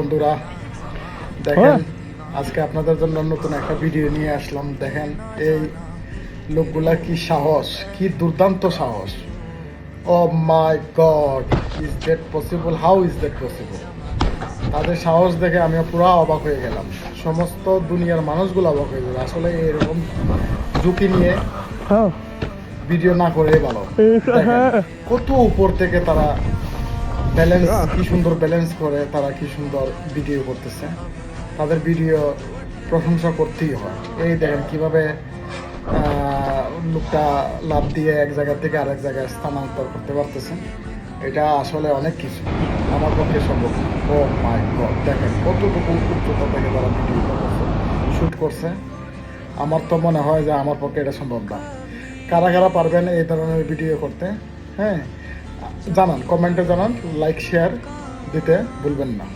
বন্ধুরা দেখেন আজকে আপনাদের জন্য নতুন একটা ভিডিও নিয়ে আসলাম। দেখেন এই লোকগুলা কি সাহস, কি দুর্দান্ত সাহস। Oh my God, is that possible? How is that possible? তাদের সাহস দেখে আমি পুরো অবাক হয়ে গেলাম। সমস্ত দুনিয়ার মানুষগুলো অবাক হয়ে গেল। আসলে এরকম ঝুঁকি নিয়ে ভিডিও না করে ভালো। কত উপর থেকে তারা ব্যালেন্স, কি সুন্দর ব্যালেন্স করে, তারা কি সুন্দর ভিডিও করতেছে। তাদের ভিডিও প্রশংসা করতেই হয়। এই দেখেন কিভাবে লোকটা লাভ দিয়ে এক জায়গা থেকে আরেক জায়গায় স্থানান্তর করতে পারতেছে। এটা আসলে অনেক কিছু, আমার পক্ষে সম্ভব না। ও মাই গড, দেখেন কতটুকু উচ্চতা থেকে তারা ভিডিও করছে, শ্যুট করছে। আমার তো মনে হয় যে আমার পক্ষে এটা সম্ভব না। কারা কারা পারবেন এই ধরনের ভিডিও করতে? হ্যাঁ জানান, কমেন্টে জানান, লাইক শেয়ার দিতে ভুলবেন না।